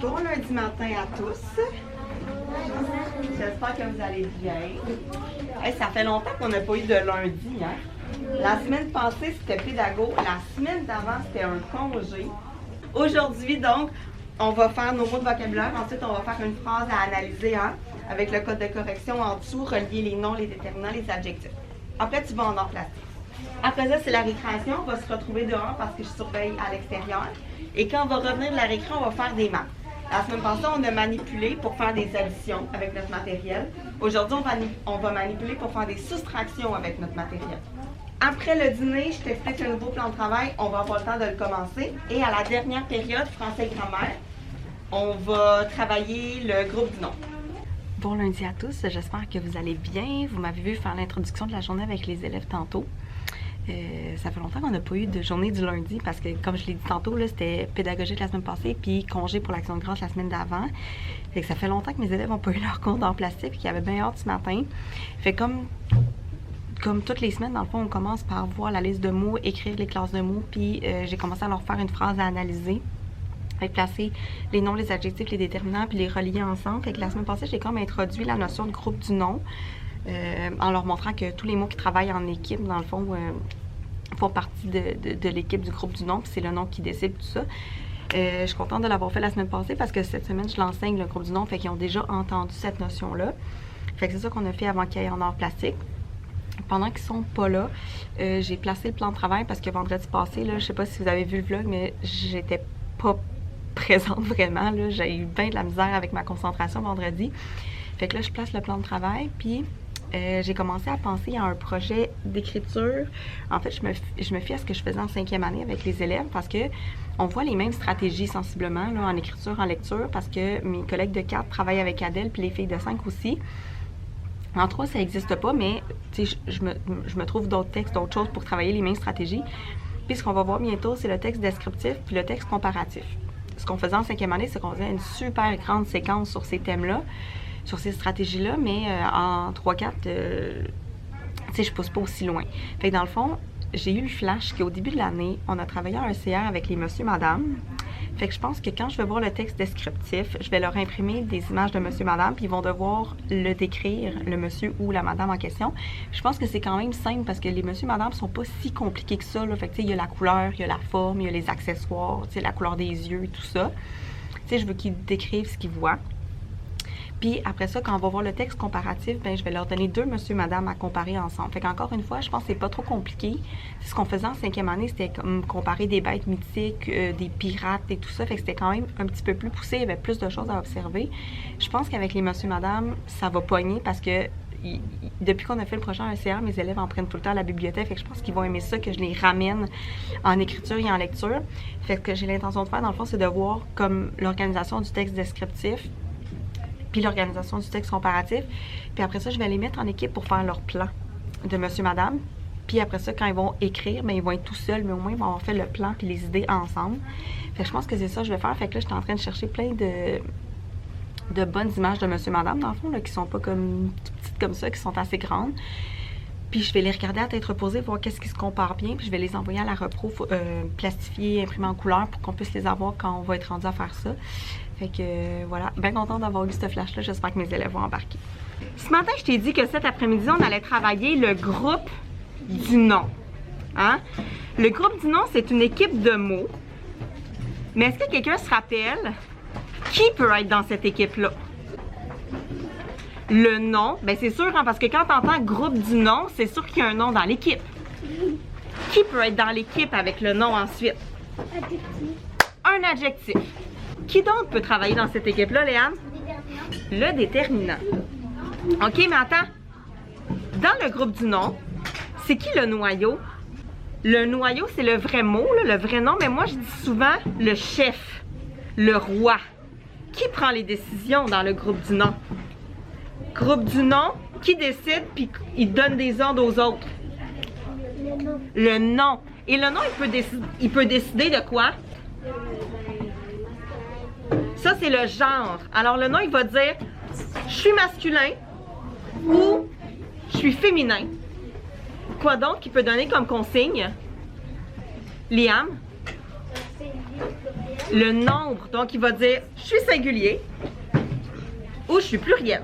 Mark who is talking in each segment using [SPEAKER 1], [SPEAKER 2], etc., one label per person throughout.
[SPEAKER 1] Bon lundi matin à tous. J'espère que vous allez bien. Hey, ça fait longtemps qu'on n'a pas eu de lundi. Hein? La semaine passée, c'était pédago. La semaine d'avant, c'était un congé. Aujourd'hui, donc, on va faire nos mots de vocabulaire. Ensuite, on va faire une phrase à analyser hein, avec le code de correction en dessous, relier les noms, les déterminants, les adjectifs. Après, tu vas en plastique. Après ça, c'est la récréation. On va se retrouver dehors parce que je surveille à l'extérieur. Et quand on va revenir de la récré, on va faire des maths. La semaine passée, on a manipulé pour faire des additions avec notre matériel. Aujourd'hui, on va manipuler pour faire des soustractions avec notre matériel. Après le dîner, je t'explique le nouveau plan de travail. On va avoir le temps de le commencer. Et à la dernière période, français et grammaire, on va travailler le groupe du nom. Bon lundi à tous, j'espère que vous allez bien. Vous m'avez vu faire l'introduction de la journée avec les élèves tantôt. Ça fait longtemps qu'on n'a pas eu de journée du lundi parce que, comme je l'ai dit tantôt, c'était pédagogique la semaine passée puis congé pour l'Action de grâce la semaine d'avant. Fait que ça fait longtemps que mes élèves n'ont pas eu leur cours d'art plastique et qu'ils avaient bien hâte ce matin. Fait comme toutes les semaines, dans le fond, on commence par voir la liste de mots, écrire les classes de mots, puis j'ai commencé à leur faire une phrase à analyser. Fait que placer les noms, les adjectifs, les déterminants, puis les relier ensemble. Fait que la semaine passée, j'ai comme introduit la notion de groupe du nom. En leur montrant que tous les mots qui travaillent en équipe, dans le fond, font partie de l'équipe du groupe du nom, puis c'est le nom qui décide tout ça. Je suis contente de l'avoir fait la semaine passée parce que cette semaine, je l'enseigne le groupe du nom, fait qu'ils ont déjà entendu cette notion-là. Fait que c'est ça qu'on a fait avant qu'ils aillent en art plastique. Pendant qu'ils sont pas là, j'ai placé le plan de travail parce que vendredi passé, là, je sais pas si vous avez vu le vlog, mais j'étais pas présente vraiment, là. J'ai eu bien de la misère avec ma concentration vendredi. Fait que là, je place le plan de travail, puis j'ai commencé à penser à un projet d'écriture. En fait, je me fie à ce que je faisais en 5e année avec les élèves parce que on voit les mêmes stratégies sensiblement là, en écriture, en lecture, parce que mes collègues de 4 travaillent avec Adèle, puis les filles de 5 aussi. En 3, ça n'existe pas, mais je me trouve d'autres textes, d'autres choses pour travailler les mêmes stratégies. Puis ce qu'on va voir bientôt, c'est le texte descriptif puis le texte comparatif. Ce qu'on faisait en 5e année, c'est qu'on faisait une super grande séquence sur ces thèmes-là, sur ces stratégies-là, mais en 3-4, je pousse pas aussi loin. Fait que dans le fond, j'ai eu le flash qu'au début de l'année, on a travaillé en ECR avec les monsieur-madame. Fait que je pense que quand je vais voir le texte descriptif, je vais leur imprimer des images de monsieur-madame, puis ils vont devoir le décrire, le monsieur ou la madame en question. Je pense que c'est quand même simple parce que les monsieur-madame sont pas si compliqués que ça, là. Fait que il y a la couleur, il y a la forme, il y a les accessoires, la couleur des yeux, tout ça. Je veux qu'ils décrivent ce qu'ils voient. Puis après ça, quand on va voir le texte comparatif, ben je vais leur donner 2 monsieur, madame à comparer ensemble. Fait qu'encore une fois, je pense que c'est pas trop compliqué. Ce qu'on faisait en 5e année, c'était comme comparer des bêtes mythiques, des pirates et tout ça. Fait que c'était quand même un petit peu plus poussé, il y avait plus de choses à observer. Je pense qu'avec les monsieur, madame, ça va pogner parce que depuis qu'on a fait le projet en ECR, mes élèves en prennent tout le temps à la bibliothèque. Fait que je pense qu'ils vont aimer ça, que je les ramène en écriture et en lecture. Fait que j'ai l'intention de faire, dans le fond, c'est de voir comme l'organisation du texte descriptif puis l'organisation du texte comparatif. Puis après ça, je vais les mettre en équipe pour faire leur plan de monsieur, madame. Puis après ça, quand ils vont écrire, bien, ils vont être tout seuls, mais au moins, ils vont avoir fait le plan puis les idées ensemble. Fait que je pense que c'est ça que je vais faire. Fait que là, je suis en train de chercher plein de bonnes images de monsieur, madame, dans le fond, là, qui sont pas comme tout petites comme ça, qui sont assez grandes. Puis je vais les regarder à tête reposée, voir qu'est-ce qui se compare bien. Puis je vais les envoyer à la repro, plastifier, imprimer en couleur pour qu'on puisse les avoir quand on va être rendu à faire ça. Fait que voilà, bien contente d'avoir eu ce flash-là. J'espère que mes élèves vont embarquer. Ce matin, je t'ai dit que cet après-midi, on allait travailler le groupe du nom. Hein? Le groupe du nom, c'est une équipe de mots. Mais est-ce que quelqu'un se rappelle qui peut être dans cette équipe-là? Le nom, bien c'est sûr, hein, parce que quand tu entends groupe du nom, c'est sûr qu'il y a un nom dans l'équipe. Qui peut être dans l'équipe avec le nom ensuite?
[SPEAKER 2] Adjectif.
[SPEAKER 1] Un adjectif. Qui donc peut travailler dans cette équipe-là, Léane? Le déterminant. OK, mais attends. Dans le groupe du nom, c'est qui le noyau? Le noyau, c'est le vrai mot, là, le vrai nom, mais moi, je dis souvent le chef, le roi. Qui prend les décisions dans le groupe du nom? Groupe du nom, qui décide puis il donne des ordres aux autres?
[SPEAKER 2] Le nom.
[SPEAKER 1] Le nom. Et le nom, il peut décider de quoi? Ça, c'est le genre. Alors, le nom, il va dire « Je suis masculin » ou « Je suis féminin ». Quoi donc il peut donner comme consigne? Liam?
[SPEAKER 2] C'est
[SPEAKER 1] le nombre. Donc, il va dire « je suis singulier » ou « je suis pluriel ».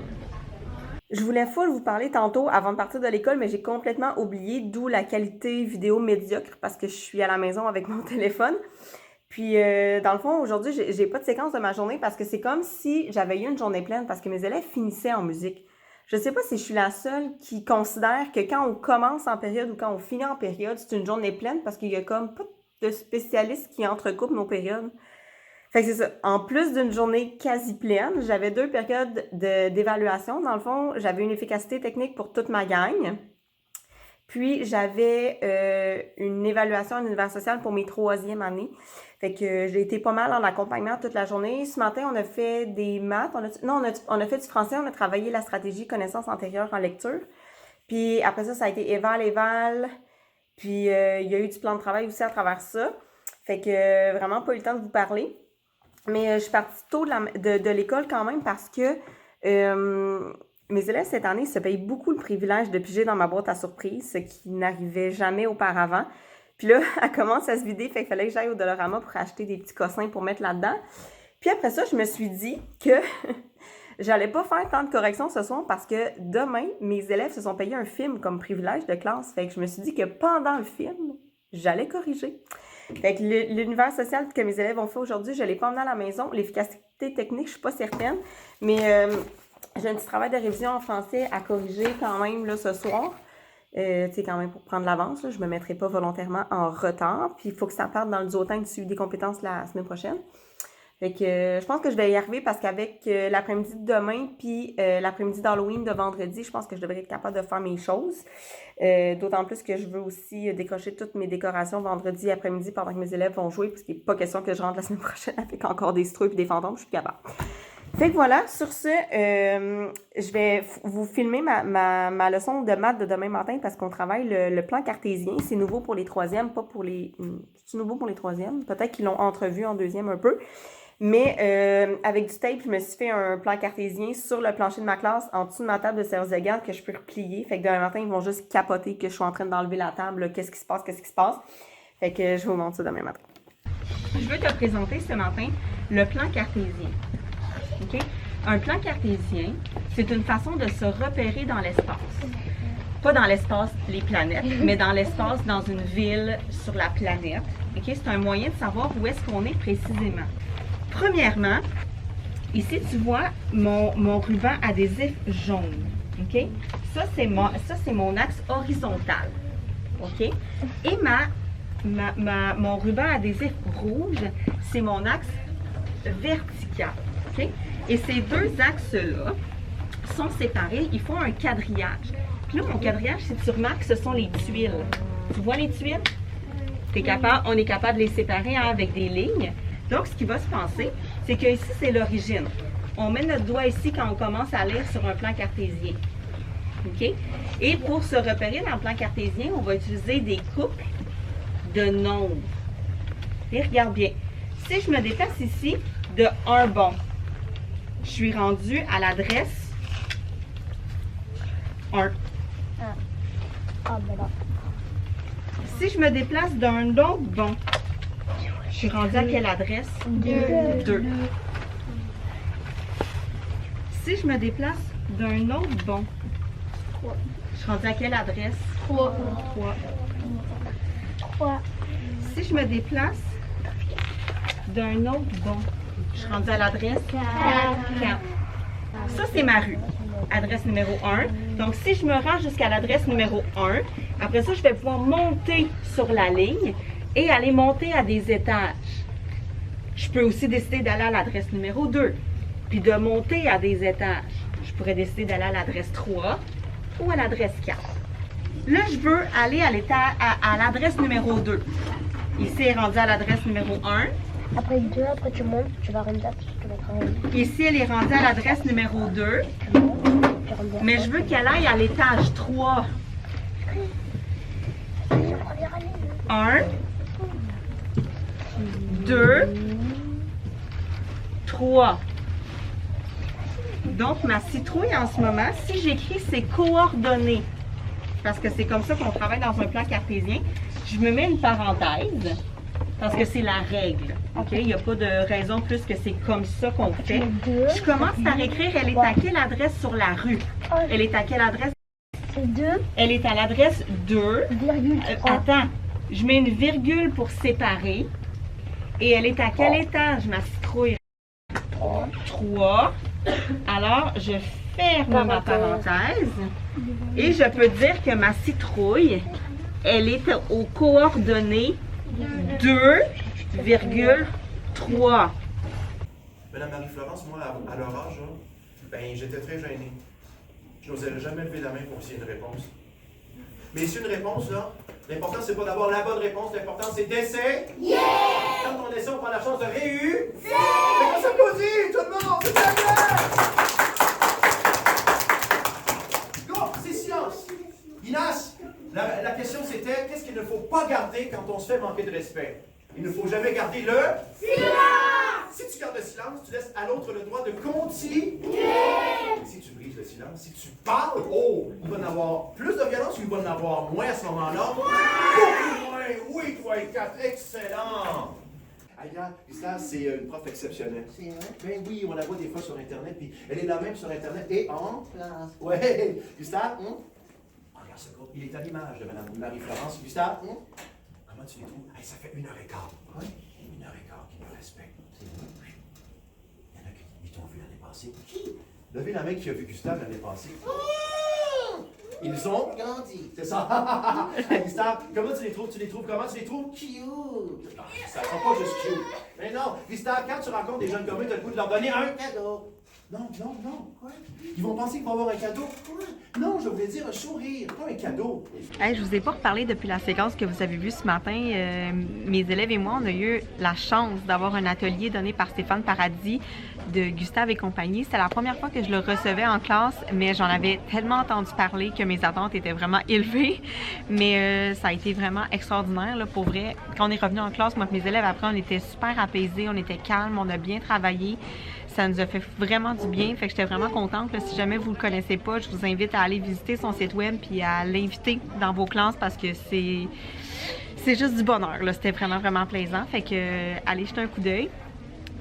[SPEAKER 1] Je voulais full vous parler tantôt avant de partir de l'école, mais j'ai complètement oublié, d'où la qualité vidéo médiocre parce que je suis à la maison avec mon téléphone. Puis, dans le fond, aujourd'hui, j'ai pas de séquence de ma journée parce que c'est comme si j'avais eu une journée pleine parce que mes élèves finissaient en musique. Je sais pas si je suis la seule qui considère que quand on commence en période ou quand on finit en période, c'est une journée pleine parce qu'il y a comme pas de spécialistes qui entrecoupent nos périodes. Fait que c'est ça. En plus d'une journée quasi pleine, j'avais 2 périodes d'évaluation. Dans le fond, j'avais une efficacité technique pour toute ma gang. Puis, j'avais une évaluation en univers social pour mes 3e années. Fait que j'ai été pas mal en accompagnement toute la journée. Ce matin, on a fait des maths. On a fait du français. On a travaillé la stratégie connaissances antérieures en lecture. Puis après ça a été éval. Puis, il y a eu du plan de travail aussi à travers ça. Fait que vraiment pas eu le temps de vous parler. Mais je suis partie tôt de l'école quand même parce que mes élèves cette année se payent beaucoup le privilège de piger dans ma boîte à surprise, ce qui n'arrivait jamais auparavant. Puis là, elle commence à se vider, fait qu'il fallait que j'aille au Dollarama pour acheter des petits cossins pour mettre là-dedans. Puis après ça, je me suis dit que j'allais pas faire tant de corrections ce soir parce que demain, mes élèves se sont payés un film comme privilège de classe. Fait que je me suis dit que pendant le film, j'allais corriger. Fait que l'univers social que mes élèves ont fait aujourd'hui, je ne l'ai pas emmené à la maison. L'efficacité technique, je ne suis pas certaine. Mais j'ai un petit travail de révision en français à corriger quand même là, ce soir. Tu sais, quand même pour prendre l'avance. Je ne me mettrai pas volontairement en retard. Puis il faut que ça parte dans le duottin du suivi des compétences la semaine prochaine. Fait que je pense que je vais y arriver parce qu'avec l'après-midi de demain puis l'après-midi d'Halloween de vendredi, je pense que je devrais être capable de faire mes choses. D'autant plus que je veux aussi décrocher toutes mes décorations vendredi après-midi pendant que mes élèves vont jouer parce qu'il n'est pas question que je rentre la semaine prochaine avec encore des citrouilles et des fantômes, je suis capable. Fait que voilà, sur ce, je vais vous filmer ma leçon de maths de demain matin parce qu'on travaille le plan cartésien. C'est nouveau pour les 3e, pas pour les... C'est nouveau pour les 3e? Peut-être qu'ils l'ont entrevu en 2e un peu. Mais avec du tape, je me suis fait un plan cartésien sur le plancher de ma classe, en dessous de ma table de service de garde que je peux replier. Fait que demain matin, ils vont juste capoter que je suis en train d'enlever la table. Là, qu'est-ce qui se passe? Fait que je vous montre ça demain matin. Je veux te présenter ce matin le plan cartésien. Okay? Un plan cartésien, c'est une façon de se repérer dans l'espace. Pas dans l'espace, les planètes, mais dans l'espace, dans une ville, sur la planète. Okay? C'est un moyen de savoir où est-ce qu'on est précisément. Premièrement, ici, tu vois mon ruban adhésif jaune. OK? Ça, c'est mon axe horizontal. OK? Et mon ruban adhésif rouge, c'est mon axe vertical. OK? Et ces deux axes-là sont séparés. Ils font un quadrillage. Puis là, mon quadrillage, si tu remarques, ce sont les tuiles. Tu vois les tuiles? On est capable de les séparer avec des lignes. Donc, ce qui va se passer, c'est que ici, c'est l'origine. On met notre doigt ici quand on commence à lire sur un plan cartésien. OK? Et pour se repérer dans le plan cartésien, on va utiliser des couples de nombres. Et regarde bien. Si je me déplace ici de 1 bon, je suis rendue à l'adresse 1. Si je me déplace d'un autre bon, je suis rendue à quelle adresse? 2. Si je me déplace d'un autre bon, je suis rendue à quelle adresse? 3. Si je me déplace d'un autre bon, je suis rendue à l'adresse 4. Ça, c'est ma rue. Adresse numéro 1. Donc, si je me rends jusqu'à l'adresse numéro 1, après ça, je vais pouvoir monter sur la ligne et aller monter à des étages. Je peux aussi décider d'aller à l'adresse numéro 2, puis de monter à des étages. Je pourrais décider d'aller à l'adresse 3 ou à l'adresse 4. Là, je veux aller à l'adresse numéro 2. Ici, elle est rendue à l'adresse numéro 1.
[SPEAKER 2] Après 2, après tu montes, tu vas rendre tu vas être en...
[SPEAKER 1] Ici, elle est rendue à l'adresse numéro 2. Mais je veux qu'elle aille à l'étage 3. 1, 2, 3. Donc, ma citrouille en ce moment, si j'écris ses coordonnées, parce que c'est comme ça qu'on travaille dans un plan cartésien, je me mets une parenthèse. Parce que c'est la règle. OK? Il n'y a pas de raison plus que c'est comme ça qu'on fait. Je commence par écrire, elle est à quelle adresse sur la rue? Elle est à quelle adresse?
[SPEAKER 2] C'est 2.
[SPEAKER 1] Elle est à l'adresse 2. Attends, je mets une virgule pour séparer. Et elle est à quel étage, ma citrouille? 3. Alors, je ferme ma parenthèse. Et je peux dire que ma citrouille, elle est aux coordonnées 2,3.
[SPEAKER 3] Madame Marie-Florence, moi, à leur âge, ben, j'étais très gêné. Je n'osais jamais lever la main pour essayer une réponse. Mais c'est une réponse, là. L'important, c'est pas d'avoir la bonne réponse. L'important, c'est d'essayer. Yeah! Quand on essaie, on prend la chance de réussir. Mais on s'applaudit, tout le monde! C'est bien! Go! C'est silence. Inas, la question, c'était qu'est-ce qu'il ne faut pas garder quand on se fait manquer de respect? Il ne faut jamais garder le silence! Si tu gardes le silence, tu laisses à l'autre le droit de continuer. Yeah! Si tu brises le silence, si tu parles, oh, il va en avoir plus de violence ou il va en avoir moins à ce moment-là? Beaucoup moins! Oui, 3 et 4, excellent! Aya, ça, c'est une prof exceptionnelle. C'est vrai? Ben oui, on la voit des fois sur Internet, puis elle est la même sur Internet et en classe. Ouais, Gustave, regarde ce groupe, il est à l'image de Mme Marie-Florence. Gustave, comment tu les trouves? Hey, ça fait 1h15. Oui? 1h15 qui me respectent. C'est vrai? Il y en a qui t'ont vu l'année passée. Qui? Levez la main qui a vu Gustave l'année passée. Ils ont grandi. C'est ça. Hey, Gustave, comment tu les trouves? Tu les trouves comment? Tu les trouves cute. Non, ça ne sera pas juste cute. Mais non, Gustave, quand tu rencontres des jeunes comme eux, tu as le goût de leur donner un cadeau. Non, non, non. Quoi? Ils vont penser qu'il va avoir un cadeau. Quoi? Non, je voulais dire un sourire, pas un cadeau.
[SPEAKER 1] Hey, je vous ai pas reparlé depuis la séquence que vous avez vue ce matin. Mes élèves et moi, on a eu la chance d'avoir un atelier donné par Stéphane Paradis de Gustave et compagnie. C'était la première fois que je le recevais en classe, mais j'en avais tellement entendu parler que mes attentes étaient vraiment élevées. Mais ça a été vraiment extraordinaire, là, pour vrai. Quand on est revenu en classe, moi et mes élèves, après, on était super apaisés, on était calmes, on a bien travaillé. Ça nous a fait vraiment du bien, fait que j'étais vraiment contente. Là, si jamais vous ne le connaissez pas, je vous invite à aller visiter son site web puis à l'inviter dans vos classes parce que c'est juste du bonheur. C'était vraiment plaisant. Fait que allez jeter un coup d'œil.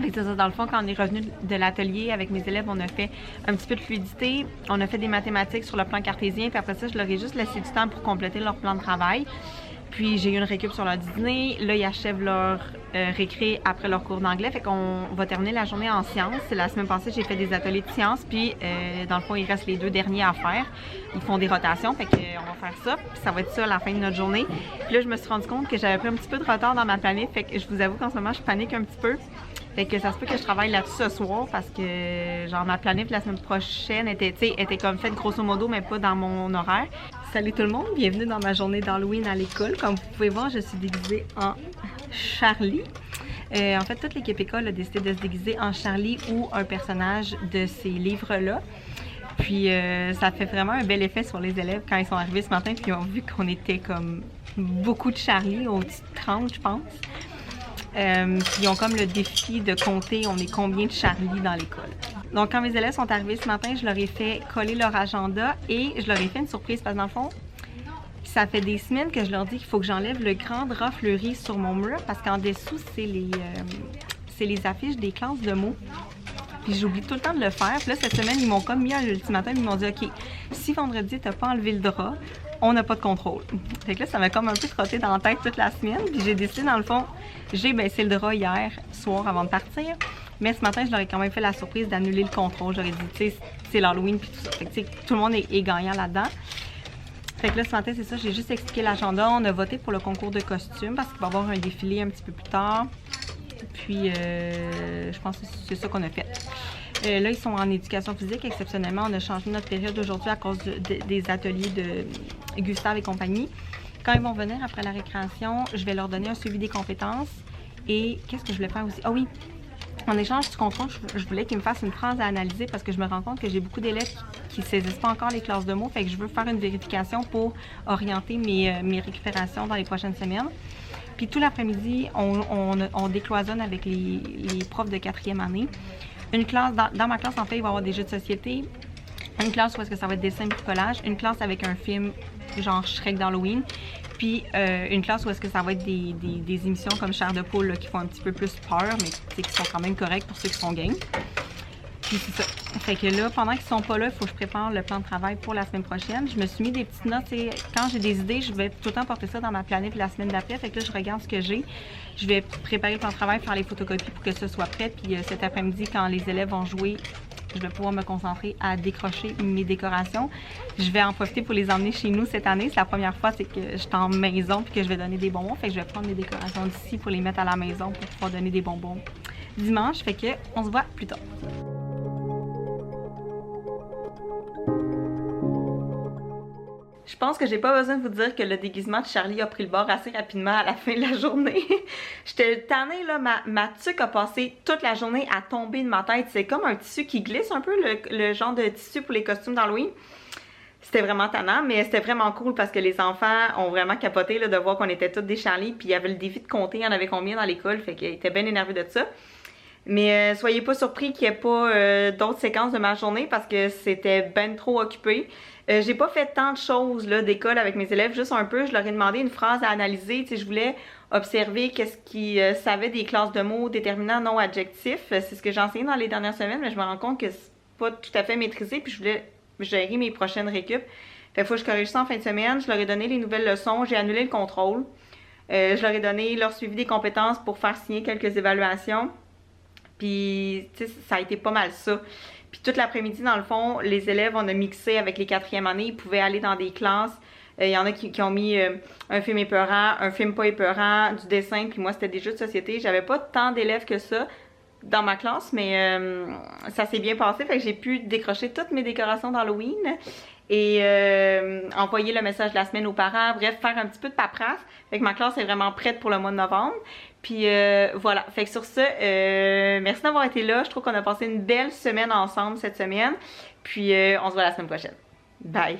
[SPEAKER 1] Fait que c'est ça, dans le fond, quand on est revenu de l'atelier avec mes élèves, on a fait un petit peu de fluidité, on a fait des mathématiques sur le plan cartésien, puis après ça, je leur ai juste laissé du temps pour compléter leur plan de travail. Puis j'ai eu une récup sur leur dîner. Là, ils achèvent leur récré après leur cours d'anglais. Fait qu'on va terminer la journée en sciences. La semaine passée, j'ai fait des ateliers de sciences. Puis dans le fond, il reste les 2 derniers à faire. Ils font des rotations. Fait qu'on va faire ça. Puis ça va être ça à la fin de notre journée. Puis là, je me suis rendu compte que j'avais pris un petit peu de retard dans ma planète. Fait que je vous avoue qu'en ce moment, je panique un petit peu. Fait que ça se peut que je travaille là-dessus ce soir parce que genre ma planète la semaine prochaine était comme faite grosso modo, mais pas dans mon horaire. Salut tout le monde, bienvenue dans ma journée d'Halloween à l'école. Comme vous pouvez voir, je suis déguisée en Charlie. En fait, toute l'équipe école a décidé de se déguiser en Charlie ou un personnage de ces livres-là. Puis ça fait vraiment un bel effet sur les élèves quand ils sont arrivés ce matin puis ils ont vu qu'on était comme beaucoup de Charlie, au-dessus de 30 je pense. Puis ils ont comme le défi de compter on est combien de Charlie dans l'école. Donc quand mes élèves sont arrivés ce matin, je leur ai fait coller leur agenda et je leur ai fait une surprise parce que dans le fond, ça fait des semaines que je leur dis qu'il faut que j'enlève le grand drap fleuri sur mon mur parce qu'en dessous, c'est les affiches des classes de mots. Puis j'oublie tout le temps de le faire. Puis là, cette semaine, ils m'ont comme mis un ultimatum, ils m'ont dit « OK, si vendredi, t'as pas enlevé le drap, on n'a pas de contrôle. » Fait que là, ça m'a comme un peu trotté dans la tête toute la semaine. Puis j'ai décidé, dans le fond, j'ai baissé le drap hier soir avant de partir. Mais ce matin, je leur ai quand même fait la surprise d'annuler le contrôle. J'aurais dit, tu sais, c'est l'Halloween puis tout ça. Fait que, tu sais, tout le monde est gagnant là-dedans. Fait que là, ce matin, c'est ça, j'ai juste expliqué l'agenda. On a voté pour le concours de costumes parce qu'il va y avoir un défilé un petit peu plus tard. Puis, je pense que c'est ça qu'on a fait. Là, ils sont en éducation physique. Exceptionnellement, on a changé notre période aujourd'hui à cause des ateliers de Gustave et compagnie. Quand ils vont venir après la récréation, je vais leur donner un suivi des compétences. Et qu'est-ce que je voulais faire aussi? Ah oui! En échange du contrôle, je voulais qu'ils me fassent une phrase à analyser parce que je me rends compte que j'ai beaucoup d'élèves qui ne saisissent pas encore les classes de mots. Fait que je veux faire une vérification pour orienter mes récupérations dans les prochaines semaines. Puis tout l'après-midi, on décloisonne avec les profs de 4e année. Une classe, dans ma classe, en fait, il va y avoir des jeux de société. Une classe où est-ce que ça va être dessin bricolage, une classe avec un film genre Shrek d'Halloween, puis une classe où est-ce que ça va être des émissions comme Chair de poule là, qui font un petit peu plus peur, mais qui sont quand même correctes pour ceux qui sont game. Puis c'est ça. Fait que là, pendant qu'ils sont pas là, il faut que je prépare le plan de travail pour la semaine prochaine. Je me suis mis des petites notes. Quand j'ai des idées, je vais tout le temps porter ça dans ma planète la semaine d'après. Fait que là, je regarde ce que j'ai. Je vais préparer le plan de travail, faire les photocopies pour que ça soit prêt. Puis cet après-midi, quand les élèves vont jouer, je vais pouvoir me concentrer à décrocher mes décorations. Je vais en profiter pour les emmener chez nous cette année. C'est la première fois que je suis en maison puis que je vais donner des bonbons. Fait que je vais prendre mes décorations d'ici pour les mettre à la maison pour pouvoir donner des bonbons dimanche. Fait que on se voit plus tard. Je pense que j'ai pas besoin de vous dire que le déguisement de Charlie a pris le bord assez rapidement à la fin de la journée. J'étais tannée, là, ma tuque a passé toute la journée à tomber de ma tête. C'est comme un tissu qui glisse un peu, le genre de tissu pour les costumes d'Halloween. C'était vraiment tannant, mais c'était vraiment cool parce que les enfants ont vraiment capoté là, de voir qu'on était toutes des Charlie. Puis il y avait le défi de compter, il y en avait combien dans l'école, fait qu'ils étaient bien énervés de ça. Mais soyez pas surpris qu'il n'y ait pas d'autres séquences de ma journée parce que c'était ben trop occupé. J'ai pas fait tant de choses d'école avec mes élèves, juste un peu. Je leur ai demandé une phrase à analyser. Tu sais, je voulais observer qu'est-ce qu'ils savaient des classes de mots déterminants non adjectifs. C'est ce que j'ai enseigné dans les dernières semaines, mais je me rends compte que c'est pas tout à fait maîtrisé. Puis je voulais gérer mes prochaines récup. Fait qu'il faut que je corrige ça en fin de semaine. Je leur ai donné les nouvelles leçons. J'ai annulé le contrôle. Je leur ai donné leur suivi des compétences pour faire signer quelques évaluations. Puis, tu sais, ça a été pas mal ça. Puis toute l'après-midi, dans le fond, les élèves, on a mixé avec les 4e années. Ils pouvaient aller dans des classes. Il y en a qui ont mis un film épeurant, un film pas épeurant, du dessin. Puis moi, c'était des jeux de société. J'avais pas tant d'élèves que ça dans ma classe, mais ça s'est bien passé. Fait que j'ai pu décrocher toutes mes décorations d'Halloween et envoyer le message de la semaine aux parents. Bref, faire un petit peu de paperasse. Fait que ma classe est vraiment prête pour le mois de novembre. Puis voilà, fait que sur ce, merci d'avoir été là. Je trouve qu'on a passé une belle semaine ensemble cette semaine. Puis on se voit la semaine prochaine. Bye!